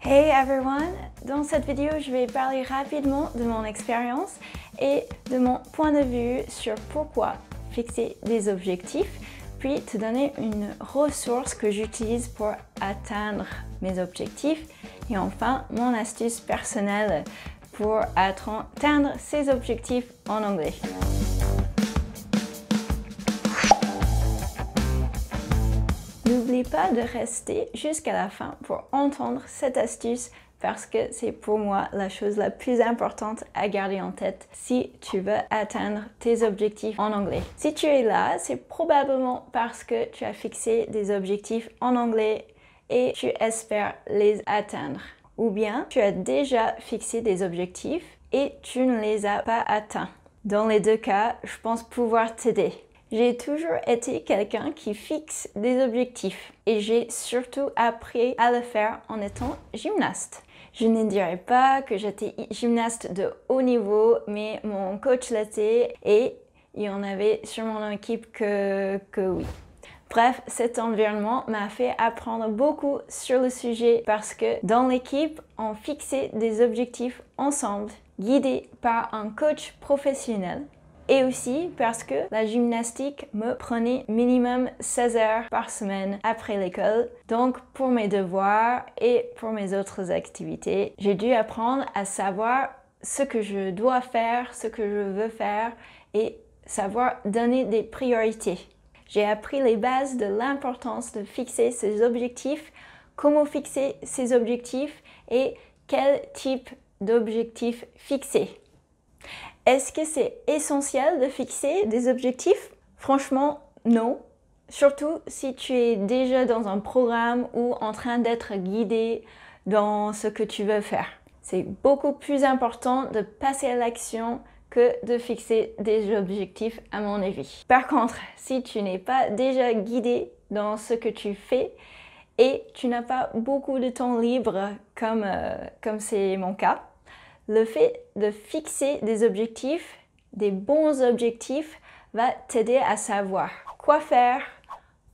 Hey everyone! Dans cette vidéo, je vais parler rapidement de mon expérience et de mon point de vue sur pourquoi fixer des objectifs, puis te donner une ressource que j'utilise pour atteindre mes objectifs et enfin mon astuce personnelle pour atteindre ces objectifs en anglais. N'oublie pas de rester jusqu'à la fin pour entendre cette astuce parce que c'est pour moi la chose la plus importante à garder en tête si tu veux atteindre tes objectifs en anglais. Si tu es là, c'est probablement parce que tu as fixé des objectifs en anglais et tu espères les atteindre. Ou bien tu as déjà fixé des objectifs et tu ne les as pas atteints. Dans les deux cas, je pense pouvoir t'aider. J'ai toujours été quelqu'un qui fixe des objectifs et j'ai surtout appris à le faire en étant gymnaste. Je ne dirais pas que j'étais gymnaste de haut niveau, mais mon coach l'était et il y en avait sur mon équipe que oui. Bref, cet environnement m'a fait apprendre beaucoup sur le sujet parce que dans l'équipe, on fixait des objectifs ensemble, guidés par un coach professionnel. Et aussi parce que la gymnastique me prenait minimum 16 heures par semaine après l'école. Donc pour mes devoirs et pour mes autres activités, j'ai dû apprendre à savoir ce que je dois faire, ce que je veux faire et savoir donner des priorités. J'ai appris les bases de l'importance de fixer ses objectifs, comment fixer ses objectifs et quel type d'objectifs fixer. Est-ce que c'est essentiel de fixer des objectifs? Franchement, non. Surtout si tu es déjà dans un programme ou en train d'être guidé dans ce que tu veux faire. C'est beaucoup plus important de passer à l'action que de fixer des objectifs à mon avis. Par contre, si tu n'es pas déjà guidé dans ce que tu fais et tu n'as pas beaucoup de temps libre comme c'est mon cas, le fait de fixer des objectifs, des bons objectifs, va t'aider à savoir quoi faire,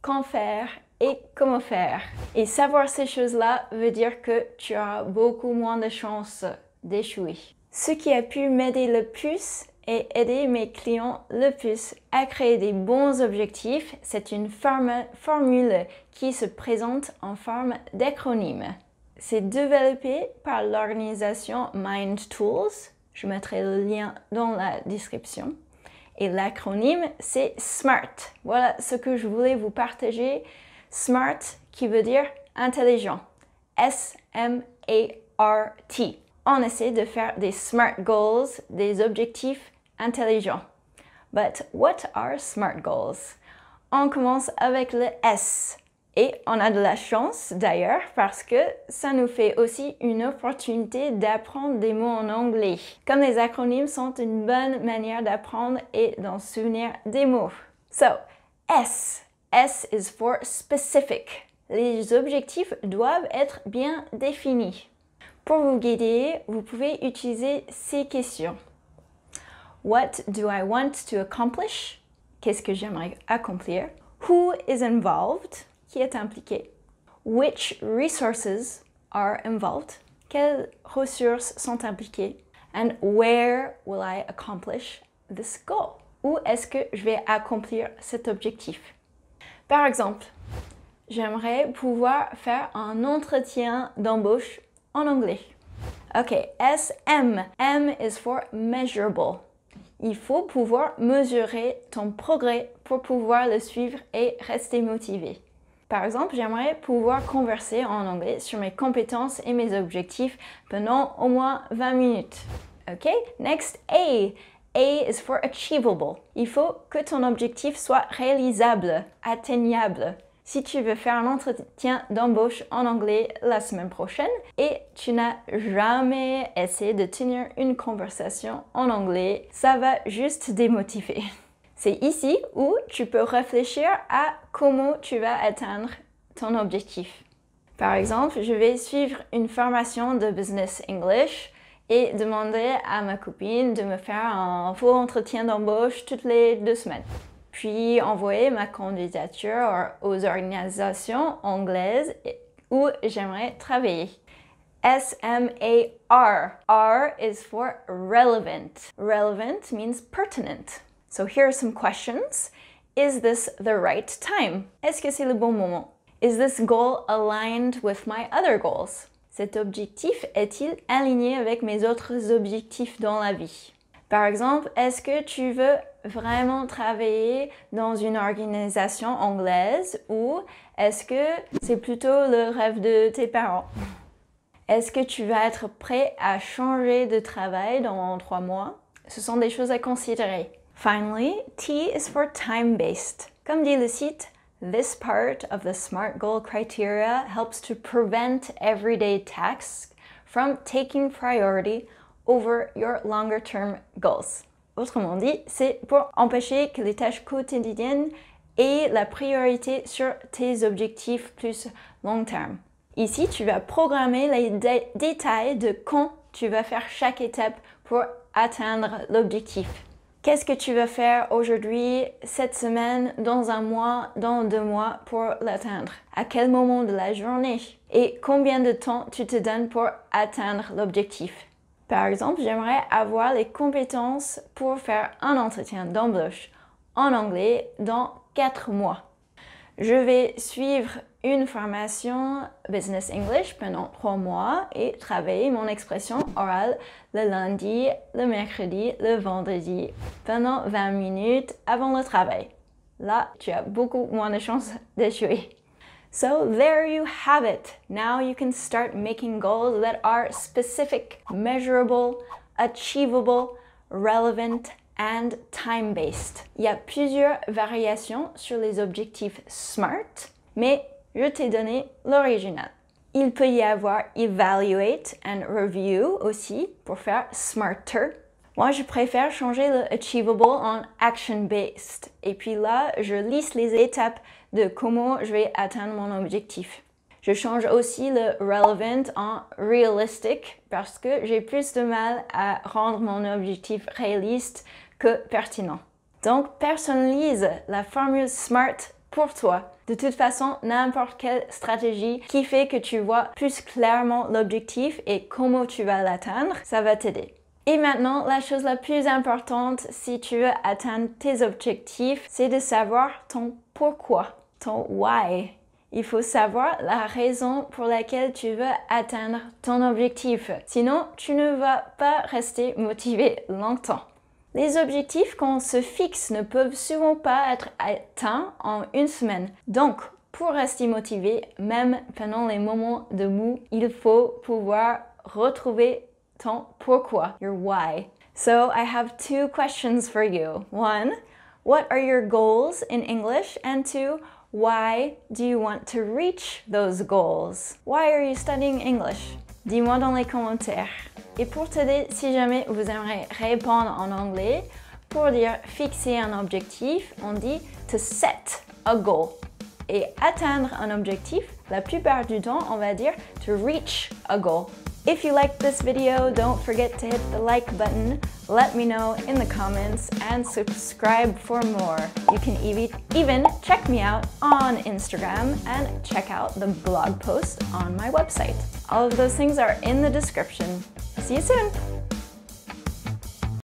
quand faire et comment faire. Et savoir ces choses-là veut dire que tu auras beaucoup moins de chances d'échouer. Ce qui a pu m'aider le plus et aider mes clients le plus à créer des bons objectifs, c'est une formule qui se présente en forme d'acronyme. C'est développé par l'organisation Mind Tools. Je mettrai le lien dans la description. Et l'acronyme, c'est SMART. Voilà ce que je voulais vous partager. SMART qui veut dire intelligent. S-M-A-R-T. On essaie de faire des SMART goals, des objectifs intelligents. But what are SMART goals? On commence avec le S. Et on a de la chance d'ailleurs parce que ça nous fait aussi une opportunité d'apprendre des mots en anglais. Comme les acronymes sont une bonne manière d'apprendre et d'en souvenir des mots. So, S. S is for specific. Les objectifs doivent être bien définis. Pour vous guider, vous pouvez utiliser ces questions. What do I want to accomplish? Qu'est-ce que j'aimerais accomplir? Who is involved? Qui est impliqué? Which resources are involved? Quelles ressources sont impliquées? And where will I accomplish this goal? Où est-ce que je vais accomplir cet objectif? Par exemple, j'aimerais pouvoir faire un entretien d'embauche en anglais. Ok, SM. M is for measurable. Il faut pouvoir mesurer ton progrès pour pouvoir le suivre et rester motivé. Par exemple, j'aimerais pouvoir converser en anglais sur mes compétences et mes objectifs pendant au moins 20 minutes. Ok? Next, A. A is for achievable. Il faut que ton objectif soit réalisable, atteignable. Si tu veux faire un entretien d'embauche en anglais la semaine prochaine et tu n'as jamais essayé de tenir une conversation en anglais, ça va juste démotiver. C'est ici où tu peux réfléchir à comment tu vas atteindre ton objectif. Par exemple, je vais suivre une formation de Business English et demander à ma copine de me faire un faux entretien d'embauche toutes les 2 semaines. Puis envoyer ma candidature aux organisations anglaises où j'aimerais travailler. S-M-A-R. R is for relevant. Relevant means pertinent. So here are some questions. Is this the right time? Est-ce que c'est le bon moment? Is this goal aligned with my other goals? Cet objectif est-il aligné avec mes autres objectifs dans la vie? Par exemple, est-ce que tu veux vraiment travailler dans une organisation anglaise ou est-ce que c'est plutôt le rêve de tes parents? Est-ce que tu vas être prêt à changer de travail dans 3 mois? Ce sont des choses à considérer. Finally, T is for time-based. Comme dit le site, this part of the SMART goal criteria helps to prevent everyday tasks from taking priority over your longer-term goals. Autrement dit, c'est pour empêcher que les tâches quotidiennes aient la priorité sur tes objectifs plus long terme. Ici, tu vas programmer les détails de quand tu vas faire chaque étape pour atteindre l'objectif. Qu'est-ce que tu vas faire aujourd'hui, cette semaine, dans 1 mois, dans 2 mois pour l'atteindre? À quel moment de la journée? Et combien de temps tu te donnes pour atteindre l'objectif? Par exemple, j'aimerais avoir les compétences pour faire un entretien d'embauche en anglais dans 4 mois. Je vais suivre une formation Business English pendant 3 mois et travailler mon expression orale le lundi, le mercredi, le vendredi pendant 20 minutes avant le travail. Là, tu as beaucoup moins de chances d'échouer. So there you have it. Now you can start making goals that are specific, measurable, achievable, relevant, and time-based. Il y a plusieurs variations sur les objectifs SMART, mais je t'ai donné l'original. Il peut y avoir evaluate and review aussi pour faire smarter. Moi, je préfère changer le achievable en action-based. Et puis là, je liste les étapes de comment je vais atteindre mon objectif. Je change aussi le relevant en realistic parce que j'ai plus de mal à rendre mon objectif réaliste que pertinent. Donc, personnalise la formule SMART pour toi. De toute façon, n'importe quelle stratégie qui fait que tu vois plus clairement l'objectif et comment tu vas l'atteindre, ça va t'aider. Et maintenant, la chose la plus importante si tu veux atteindre tes objectifs, c'est de savoir ton pourquoi, ton why. Il faut savoir la raison pour laquelle tu veux atteindre ton objectif. Sinon, tu ne vas pas rester motivé longtemps. Les objectifs qu'on se fixe ne peuvent souvent pas être atteints en 1 semaine. Donc, pour rester motivé, même pendant les moments de mou, il faut pouvoir retrouver ton pourquoi, your why. So, I have 2 questions for you. 1, what are your goals in English? And 2, why do you want to reach those goals? Why are you studying English? Dis-moi dans les commentaires. Et pour t'aider, si jamais vous aimeriez répondre en anglais, pour dire fixer un objectif, on dit to set a goal. Et atteindre un objectif, la plupart du temps, on va dire to reach a goal. If you liked this video, don't forget to hit the like button, let me know in the comments, and subscribe for more. You can even check me out on Instagram and check out the blog post on my website. All of those things are in the description. See you soon!